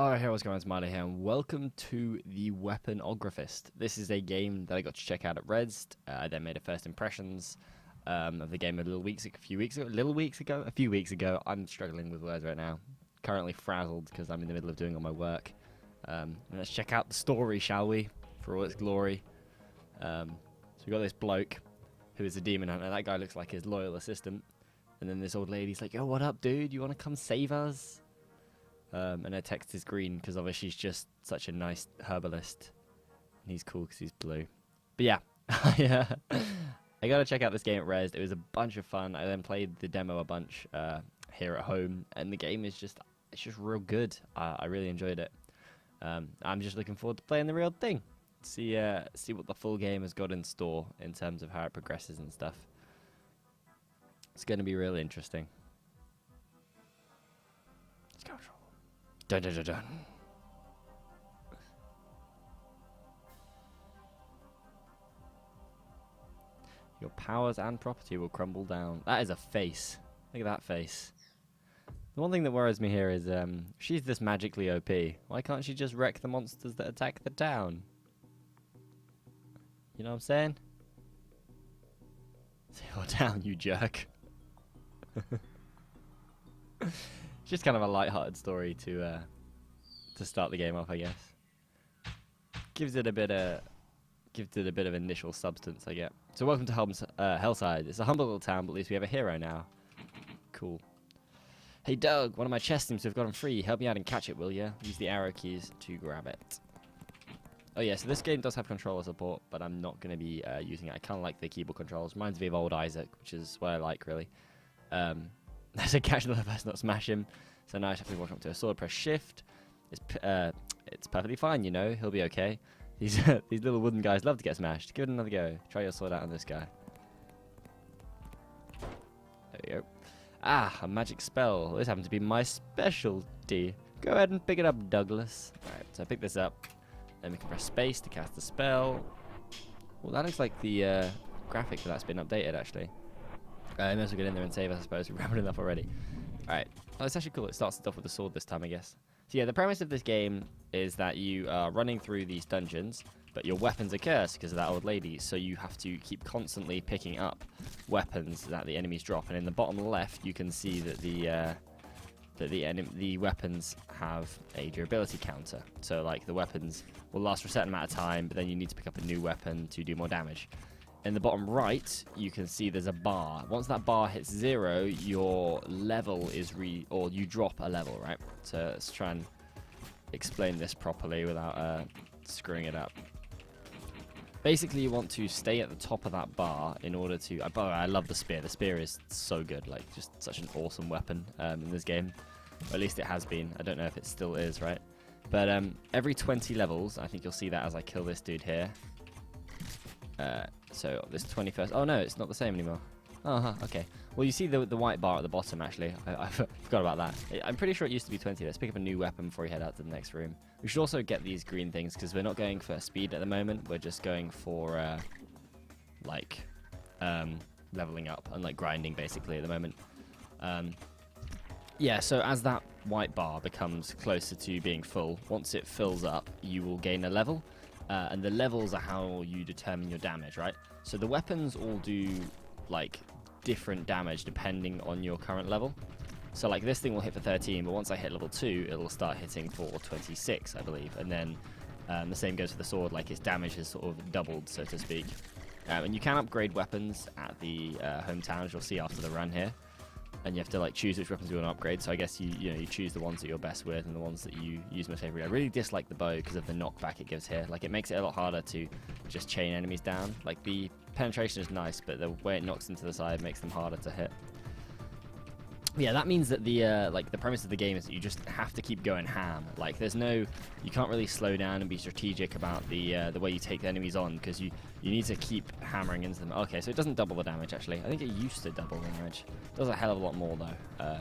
Alright, hey, what's going on? It's Marty here, and welcome to the Weaponographist. This is a game that I got to check out at Res. I then made a first impressions of the game a few weeks ago. I'm struggling with words right now. Currently frazzled because I'm in the middle of doing all my work. Let's check out the story, shall we? For all its glory. So we got this bloke who is a demon hunter. That guy looks like his loyal assistant. And then this old lady's like, "Yo, what up, dude? You want to come save us?" And her text is green because obviously she's just such a nice herbalist. And he's cool because he's blue. But yeah, I got to check out this game at Res. It was a bunch of fun. I then played the demo a bunch here at home. And the game is just real good. I really enjoyed it. I'm just looking forward to playing the real thing. See what the full game has got in store in terms of how it progresses and stuff. It's going to be really interesting. Let's go. Dun, dun, dun, dun. Your powers and property will crumble down. That is a face. Look at that face. The one thing that worries me here is she's this magically OP. Why can't she just wreck the monsters that attack the town? You know what I'm saying? Settle down, you jerk. Just kind of a light-hearted story to start the game off, I guess. Gives it a bit of initial substance, I get. So welcome to Hellside. It's a humble little town, but at least we have a hero now. Cool. Hey Doug, one of my chests seems to have gotten free. Help me out and catch it, will ya? Use the arrow keys to grab it. Oh yeah, so this game does have controller support, but I'm not going to be using it. I kind of like the keyboard controls. Reminds me of old Isaac, which is what I like, really. There's a catch another person, not smash him. So now I just have to walk up to a sword, press shift. It's perfectly fine, you know. He'll be okay. These little wooden guys love to get smashed. Give it another go. Try your sword out on this guy. There we go. Ah, a magic spell. This happens to be my specialty. Go ahead and pick it up, Douglas. Alright, so I pick this up. Then we can press space to cast the spell. Well, that looks like the graphic for that's been updated, actually. I may as well get in there and save, I suppose. We're ramping enough already. Alright. Oh, it's actually cool. It starts off with the sword this time, I guess. So yeah, the premise of this game is that you are running through these dungeons, but your weapons are cursed because of that old lady, so you have to keep constantly picking up weapons that the enemies drop. And in the bottom left, you can see that the weapons have a durability counter. So like the weapons will last for a certain amount of time, but then you need to pick up a new weapon to do more damage. In the bottom right, you can see there's a bar. Once that bar hits 0, your level is or you drop a level, right? So let's try and explain this properly without screwing it up. Basically, you want to stay at the top of that bar in order to... by the way, I love the spear. The spear is so good. Like, just such an awesome weapon in this game. Or at least it has been. I don't know if it still is, right? But every 20 levels, I think you'll see that as I kill this dude here. So this 21st... Oh, no, it's not the same anymore. Oh, okay. Well, you see the white bar at the bottom, actually. I forgot about that. I'm pretty sure it used to be 20. Let's pick up a new weapon before we head out to the next room. We should also get these green things, because we're not going for speed at the moment. We're just going for, leveling up and, like, grinding, basically, at the moment. Yeah, so as that white bar becomes closer to being full, once it fills up, you will gain a level. And the levels are how you determine your damage, right? So the weapons all do, like, different damage depending on your current level. So, like, this thing will hit for 13, but once I hit level 2, it'll start hitting for 26, I believe. And then the same goes for the sword, like, its damage has sort of doubled, so to speak. And you can upgrade weapons at the hometown, as you'll see after the run here. And you have to, like, choose which weapons you want to upgrade. So I guess you choose the ones that you're best with and the ones that you use most favorably. I really dislike the bow because of the knockback it gives here. Like, it makes it a lot harder to just chain enemies down. Like, the penetration is nice, but the way it knocks into the side makes them harder to hit. Yeah, that means that the premise of the game is that you just have to keep going ham. Like, you can't really slow down and be strategic about the way you take the enemies on, because you need to keep hammering into them. Okay, so it doesn't double the damage, actually. I think it used to double the damage. It does a hell of a lot more, though.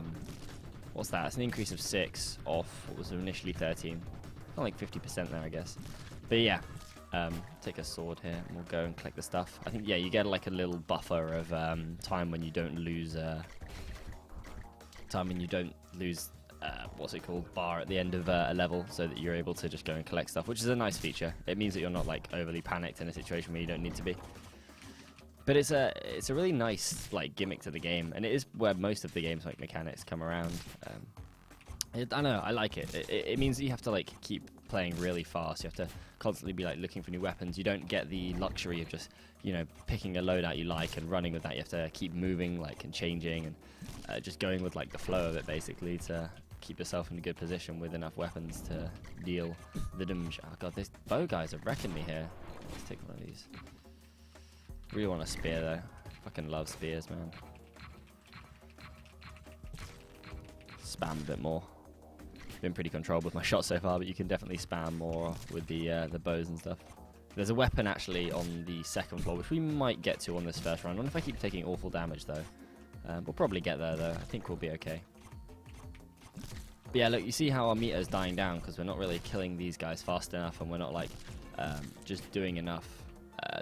What's that? It's an increase of 6 off what was initially 13. Kind of like 50% there, I guess. But yeah, take a sword here, and we'll go and collect the stuff. I think, yeah, you get like a little buffer of time when you don't lose... what's it called, bar at the end of a level, so that you're able to just go and collect stuff, which is a nice feature. It means that you're not like overly panicked in a situation where you don't need to be. But it's a really nice like gimmick to the game, and it is where most of the game's like mechanics come around. I don't know, I like it. It means that you have to like keep playing really fast. You have to constantly be like looking for new weapons. You don't get the luxury of just, you know, picking a loadout you like and running with that. You have to keep moving like and changing and just going with like the flow of it basically to keep yourself in a good position with enough weapons to deal the damage. Oh god, these bow guys are wrecking me here. Let's take one of these. Really want a spear though. Fucking love spears, man. Spam a bit more. Been pretty controlled with my shots so far, but you can definitely spam more with the bows and stuff. There's a weapon actually on the second floor, which we might get to on this first round. I wonder if I keep taking awful damage though. We'll probably get there though. I think we'll be okay. But yeah, look, you see how our meter is dying down because we're not really killing these guys fast enough, and we're not like just doing enough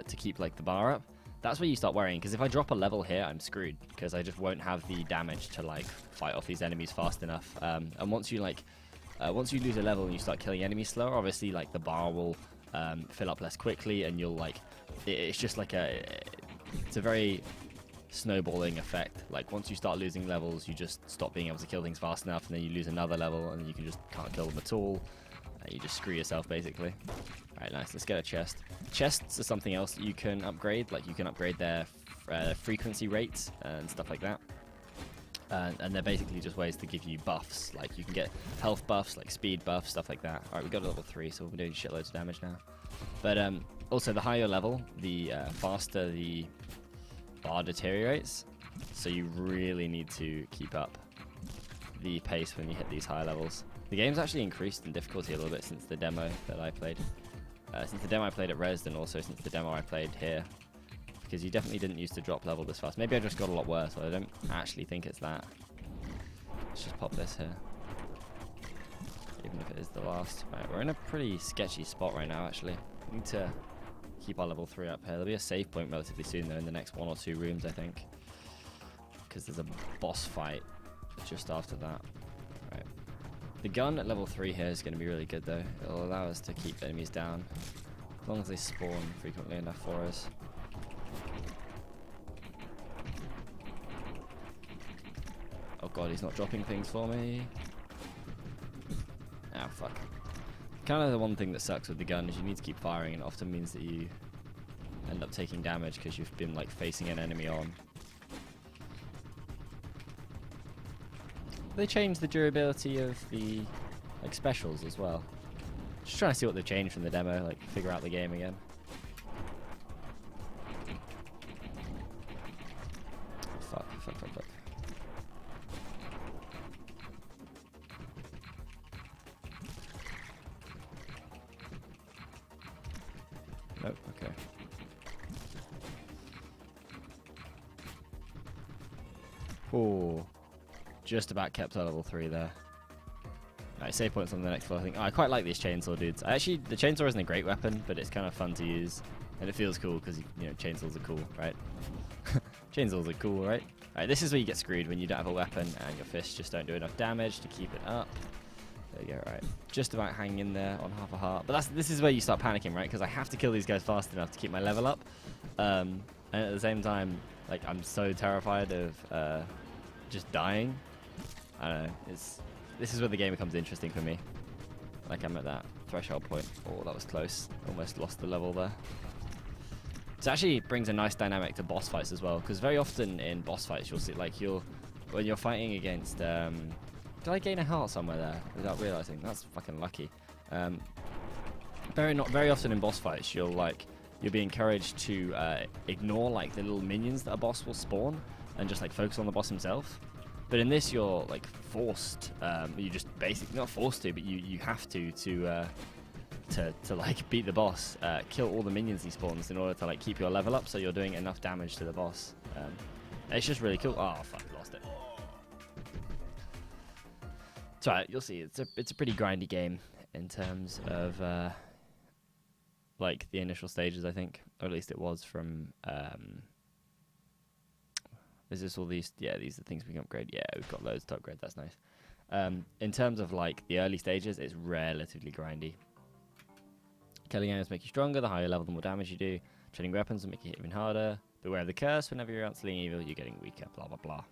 to keep like the bar up. That's where you start worrying, because if I drop a level here, I'm screwed, because I just won't have the damage to like fight off these enemies fast enough. And once you lose a level and you start killing enemies slower, obviously like the bar will fill up less quickly, and you'll like it's just like it's a very snowballing effect. Like once you start losing levels, you just stop being able to kill things fast enough, and then you lose another level and you can't kill them at all. You just screw yourself basically. Alright, nice. Let's get a chest. Chests are something else that you can upgrade. Like you can upgrade their frequency rates and stuff like that. And they're basically just ways to give you buffs. Like you can get health buffs, like speed buffs, stuff like that. Alright, we got a level 3, so we're doing shitloads of damage now. But also the higher level, the faster the bar deteriorates. So you really need to keep up the pace when you hit these higher levels. The game's actually increased in difficulty a little bit since the demo that I played. Since the demo I played at Res, and also since the demo I played here. Because you definitely didn't used to drop level this fast. Maybe I just got a lot worse, but I don't actually think it's that. Let's just pop this here. Even if it is the last. Right, we're in a pretty sketchy spot right now, actually. We need to keep our level 3 up here. There'll be a save point relatively soon, though, in the next 1 or 2 rooms, I think. Because there's a boss fight just after that. Right. The gun at level 3 here is going to be really good, though. It'll allow us to keep enemies down, as long as they spawn frequently enough for us. Oh god, he's not dropping things for me. Ah, fuck. Kind of the one thing that sucks with the gun is you need to keep firing, and it often means that you end up taking damage because you've been like facing an enemy on. They changed the durability of the like specials as well. Just trying to see what they've changed from the demo, like figure out the game again. Fuck. Nope, okay. Oh. Just about kept our level 3 there. Alright, save points on the next floor, I think. Oh, I quite like these chainsaw dudes. Actually, the chainsaw isn't a great weapon, but it's kind of fun to use. And it feels cool because, you know, chainsaws are cool, right? Chainsaws are cool, right? Alright, this is where you get screwed when you don't have a weapon and your fists just don't do enough damage to keep it up. There you go, right. Just about hanging in there on half a heart. But this is where you start panicking, right? Because I have to kill these guys fast enough to keep my level up. And at the same time, like, I'm so terrified of just dying. I don't know, this is where the game becomes interesting for me. Like I'm at that threshold point. Oh, that was close. Almost lost the level there. It actually brings a nice dynamic to boss fights as well, because very often in boss fights you'll see, like, when you're fighting against, did I gain a heart somewhere there without realizing? That's fucking lucky. Very often in boss fights you'll be encouraged to ignore like the little minions that a boss will spawn and just like focus on the boss himself. But in this, you're like forced. You just basically not forced to, but you have to like beat the boss, kill all the minions he spawns in order to like keep your level up, so you're doing enough damage to the boss. It's just really cool. Oh fuck, lost it. It's alright. You'll see. It's a pretty grindy game in terms of like the initial stages, I think, or at least it was from. Is this all these? Yeah, these are things we can upgrade. Yeah, we've got loads to upgrade. That's nice. In terms of like the early stages, it's relatively grindy. Killing enemies make you stronger. The higher level, the more damage you do. Training weapons will make you hit even harder. Beware of the curse. Whenever you're out slaying evil, you're getting weaker. Blah blah blah.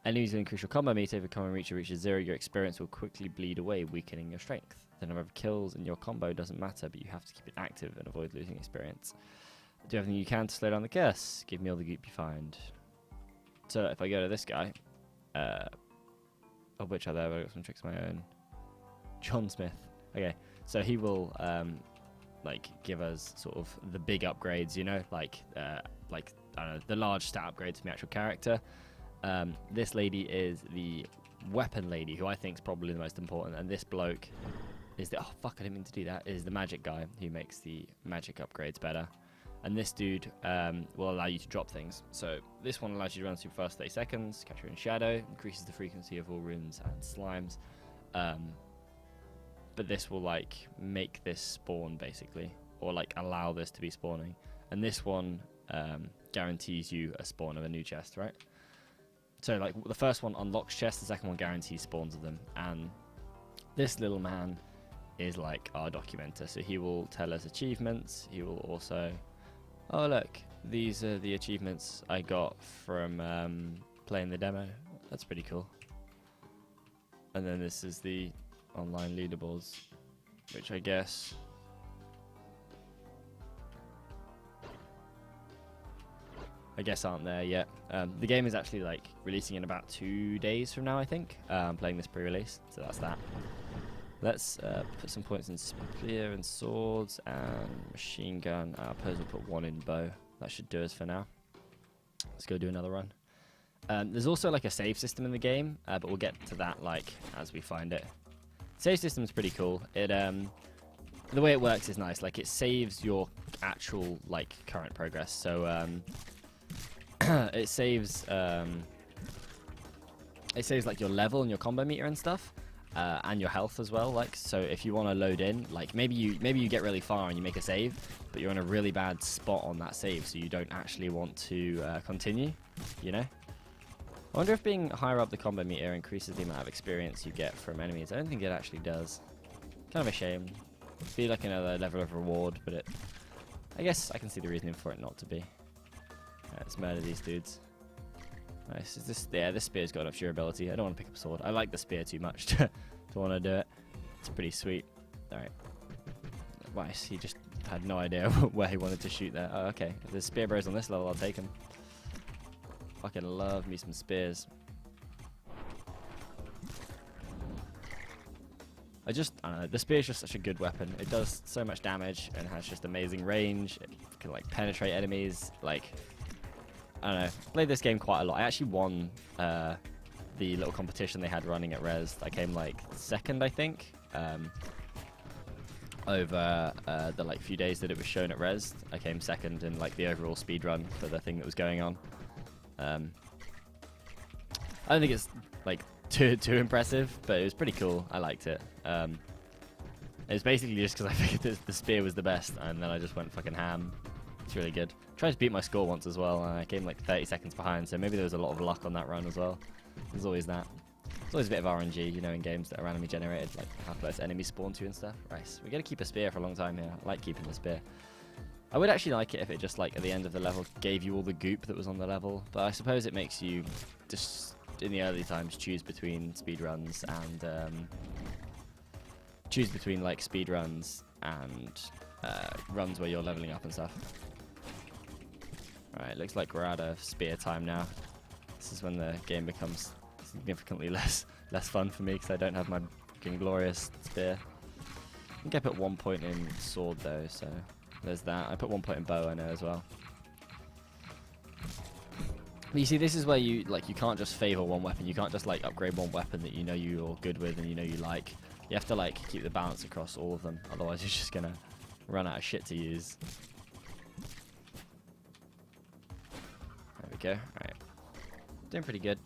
Enemies will increase your combo meter. If your combo meter reaches 0, your experience will quickly bleed away, weakening your strength. The number of kills in your combo doesn't matter, but you have to keep it active and avoid losing experience. Do everything you can to slow down the curse. Give me all the goop you find. So if I go to this guy, of which are there, I've got some tricks of my own. John Smith. Okay, so he will like give us sort of the big upgrades, you know, like I don't know, the large stat upgrades to my actual character. This lady is the weapon lady, who I think is probably the most important, and this bloke is the, oh fuck, I didn't mean to do that, is the magic guy who makes the magic upgrades better. And this dude will allow you to drop things. So this one allows you to run super fast 30 seconds, capture in shadow, increases the frequency of all runes and slimes. But this will like make this spawn basically, or like allow this to be spawning. And this one guarantees you a spawn of a new chest, right? So like the first one unlocks chests, the second one guarantees spawns of them. And this little man is like our documenter. So he will tell us achievements. He will also, oh look, these are the achievements I got from playing the demo. That's pretty cool. And then this is the online leaderboards, which I guess aren't there yet. The game is actually like releasing in about 2 days from now, I think. I'm playing this pre-release, so that's that. Let's put some points in spear and swords and machine gun. I suppose we'll put 1 in bow. That should do us for now. Let's go do another run. There's also like a save system in the game, but we'll get to that like as we find it. Save system is pretty cool. It the way it works is nice. Like it saves your actual like current progress. So it saves like your level and your combo meter and stuff. And your health as well, like, so if you want to load in, like maybe you get really far and you make a save, but you're in a really bad spot on that save, so you don't actually want to continue, you know. I wonder if being higher up the combo meter increases the amount of experience you get from enemies. I don't think it actually does. Kind of a shame. It'd be like another level of reward, but I guess I can see the reasoning for it not to be. Let's murder these dudes. Nice. Is this? Yeah, this spear's got enough durability. I don't want to pick up a sword. I like the spear too much to want to do it. It's pretty sweet. Alright. Nice. He just had no idea where he wanted to shoot there. Oh, okay. If there's spear bros on this level, I'll take them. Fucking love me some spears. I don't know. The spear is just such a good weapon. It does so much damage and has just amazing range. It can like penetrate enemies. Like, I don't know, played this game quite a lot. I actually won the little competition they had running at Res. I came like second, I think, over the like few days that it was shown at Res. I came second in like the overall speed run for the thing that was going on. I don't think it's like too impressive, but it was pretty cool. I liked it. It was basically just because I figured the spear was the best, and then I just went fucking ham. It's really good. Tried to beat my score once as well, and I came like 30 seconds behind, so maybe there was a lot of luck on that run as well. There's always that. There's always a bit of RNG, you know, in games that are randomly generated, like how close enemies spawn to you and stuff. Right, we gotta keep a spear for a long time here. I like keeping the spear. I would actually like it if it just like at the end of the level gave you all the goop that was on the level, but I suppose it makes you just in the early times choose between speedruns and runs where you're leveling up and stuff. Alright, looks like we're out of spear time now. This is when the game becomes significantly less fun for me because I don't have my fucking glorious spear. I think I put 1 point in sword though, so there's that. I put 1 point in bow, I know, as well. But you see, this is where you can't just favor one weapon. You can't just like upgrade one weapon that you know you're good with and you know you like. You have to like keep the balance across all of them. Otherwise, you're just gonna run out of shit to use. There we go. Alright. Doing pretty good.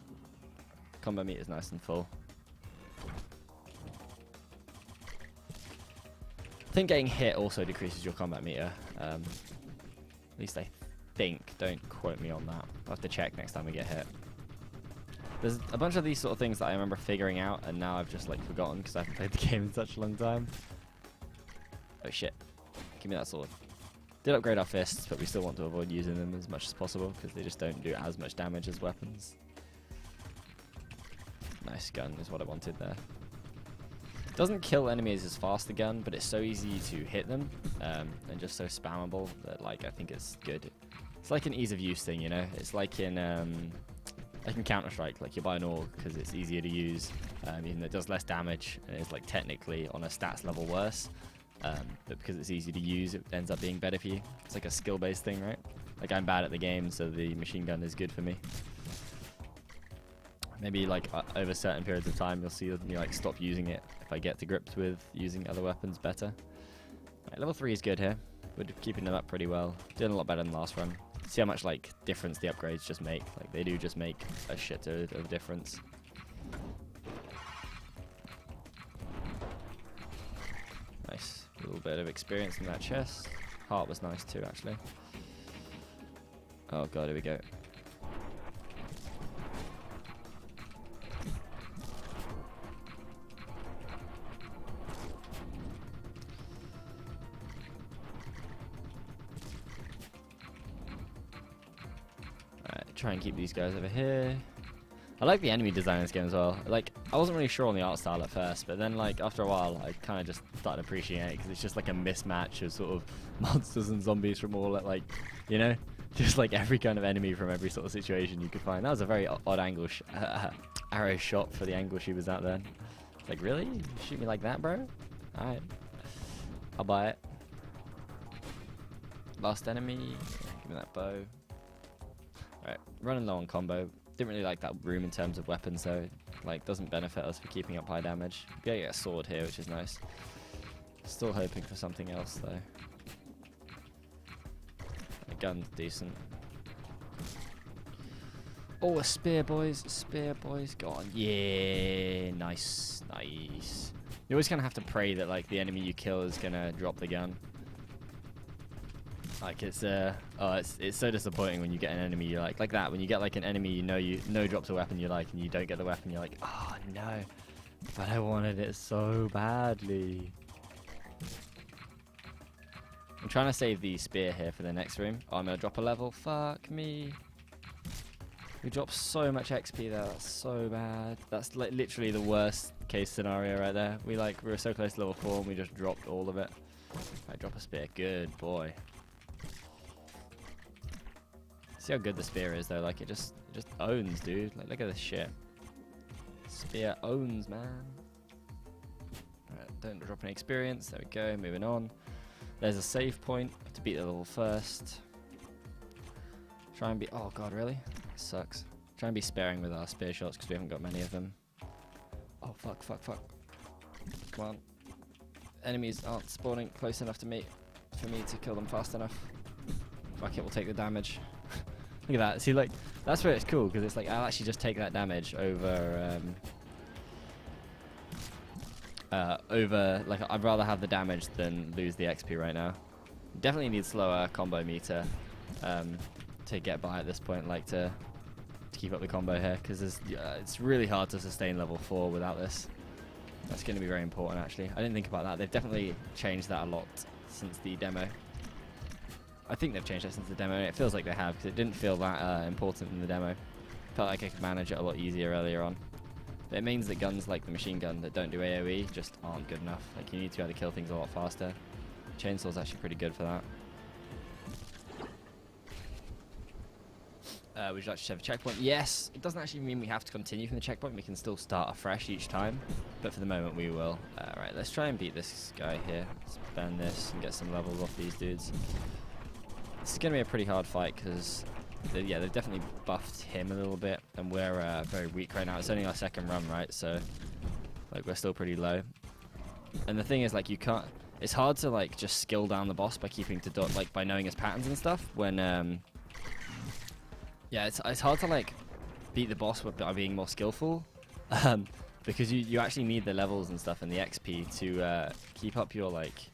Combo meter is nice and full. I think getting hit also decreases your combat meter. At least I think. Don't quote me on that. I'll have to check next time we get hit. There's a bunch of these sort of things that I remember figuring out, and now I've just like forgotten because I haven't played the game in such a long time. Oh shit. Give me that sword. Did upgrade our fists, but we still want to avoid using them as much as possible because they just don't do as much damage as weapons. Nice gun is what I wanted there. Doesn't kill enemies as fast, the gun, but it's so easy to hit them and just so spammable that like I think it's good. It's like an ease of use thing, you know. It's like in Counter-Strike, like you buy an AUG because it's easier to use, even though it does less damage and it's like technically on a stats level worse. But because it's easy to use, it ends up being better for you. It's like a skill-based thing, right? Like I'm bad at the game, so the machine gun is good for me. Maybe like over certain periods of time, you'll see me like stop using it if I get to grips with using other weapons better. Right, level 3 is good here. We're keeping them up pretty well. Doing a lot better than the last run. See how much like difference the upgrades just make. Like they do just make a shit of difference. Nice. A little bit of experience in that chest. Heart was nice too, actually. Oh god, here we go. Try and keep these guys over here. I like the enemy design in this game as well. Like, I wasn't really sure on the art style at first, but then like after a while, I kind of just started appreciating it because it's just like a mismatch of sort of monsters and zombies from all like, you know, just like every kind of enemy from every sort of situation you could find. That was a very odd angle arrow shot for the angle she was at then. It's like, really? You shoot me like that, bro? Alright. I'll buy it. Last enemy. Give me that bow. Alright, running low on combo. Didn't really like that room in terms of weapons though. Like, doesn't benefit us for keeping up high damage. We gotta get a sword here, which is nice. Still hoping for something else though. A gun's decent. Oh, a spear, boys. A spear, boys. Go on. Yeah, nice. Nice. You always kind of have to pray that like the enemy you kill is gonna drop the gun. Like it's it's so disappointing when you get an enemy you like that. When you get like an enemy you know drops a weapon you like and you don't get the weapon, you're like, oh no, but I wanted it so badly. I'm trying to save the spear here for the next room. Oh, I'm gonna drop a level. Fuck me. We dropped so much XP there. That's so bad. That's like literally the worst case scenario right there. We were so close to level 4 and we just dropped all of it. I drop a spear. Good boy. See how good the spear is though, like it just owns, dude. Like look at this shit. Spear owns, man. Alright, don't drop any experience. There we go, moving on. There's a save point. Have to beat the level first. Try and be, oh god, really? This sucks. Try and be sparing with our spear shots because we haven't got many of them. Oh fuck, fuck, fuck. Come on. Enemies aren't spawning close enough to me for me to kill them fast enough. Fuck it, we'll take the damage. Look at that. See, like, that's where it's cool, because it's like, I'll actually just take that damage over, like, I'd rather have the damage than lose the XP right now. Definitely need slower combo meter, to get by at this point, like, to keep up the combo here, because it's really hard to sustain level 4 without this. That's going to be very important, actually. I didn't think about that. They've definitely changed that a lot since the demo. I think they've changed that since the demo, and it feels like they have, because it didn't feel that important in the demo. Felt like I could manage it a lot easier earlier on. But it means that guns like the machine gun that don't do AoE just aren't good enough. Like, you need to be able to kill things a lot faster. Chainsaw's actually pretty good for that. Would you like to have a checkpoint? Yes! It doesn't actually mean we have to continue from the checkpoint. We can still start afresh each time. But for the moment, we will. Right, let's try and beat this guy here. Let's burn this and get some levels off these dudes. This is going to be a pretty hard fight because, yeah, they've definitely buffed him a little bit, and we're very weak right now. It's only our second run, right? So, like, we're still pretty low. And the thing is, like, you can't. It's hard to like just skill down the boss by keeping to like by knowing his patterns and stuff. When, yeah, it's hard to like beat the boss by being more skillful, because you actually need the levels and stuff and the XP to keep up your like.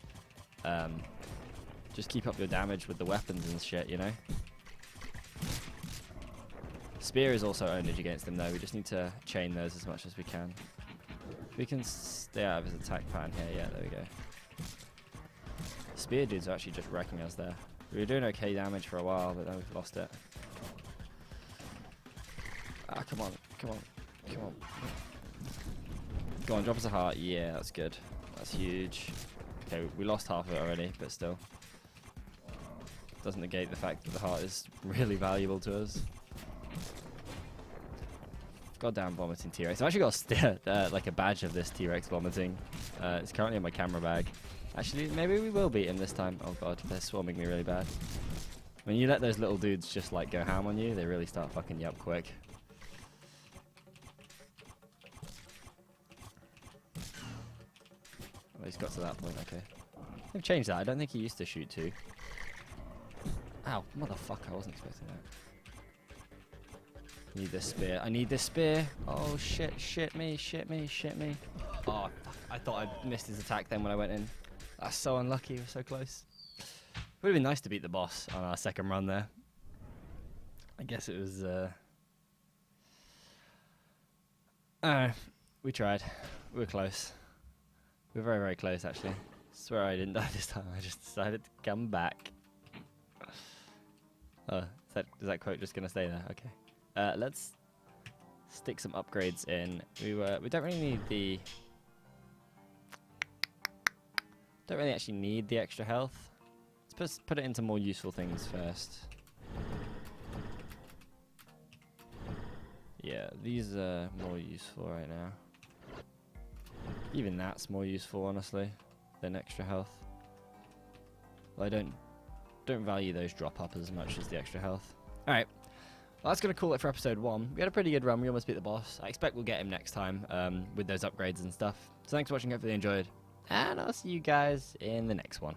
Just keep up your damage with the weapons and shit, you know? Spear is also ownage against him though. We just need to chain those as much as we can. If we can stay out of his attack pattern here, yeah, there we go. Spear dudes are actually just wrecking us there. We were doing okay damage for a while, but then we've lost it. Ah, come on, come on, come on. Go on, drop us a heart. Yeah, that's good. That's huge. Okay, we lost half of it already, but still. Doesn't negate the fact that the heart is really valuable to us. Goddamn vomiting T-Rex. I've actually got like a badge of this T-Rex vomiting. It's currently in my camera bag. Actually, maybe we will beat him this time. Oh god, they're swarming me really bad. When you let those little dudes just like go ham on you, they really start fucking you up quick. Oh, he's got to that point, okay. They've changed that. I don't think he used to shoot too. Ow, motherfucker, I wasn't expecting that. Need this spear. I need this spear. Oh shit, shit me, shit me, shit me. Oh, fuck. I thought I missed his attack then when I went in. That's so unlucky, we're so close. Would have been nice to beat the boss on our second run there. I guess it was, we tried. We were close. We were very, very close actually. I swear I didn't die this time, I just decided to come back. Oh, is that quote just gonna stay there? Okay. Let's stick some upgrades in. We don't really need the... Don't really actually need the extra health. Let's put it into more useful things first. Yeah, these are more useful right now. Even that's more useful, honestly, than extra health. Well, I don't value those drop up as much as the extra health. Alright. Well, that's going to call it for episode 1. We had a pretty good run. We almost beat the boss. I expect we'll get him next time with those upgrades and stuff. So thanks for watching. Hopefully you enjoyed. And I'll see you guys in the next one.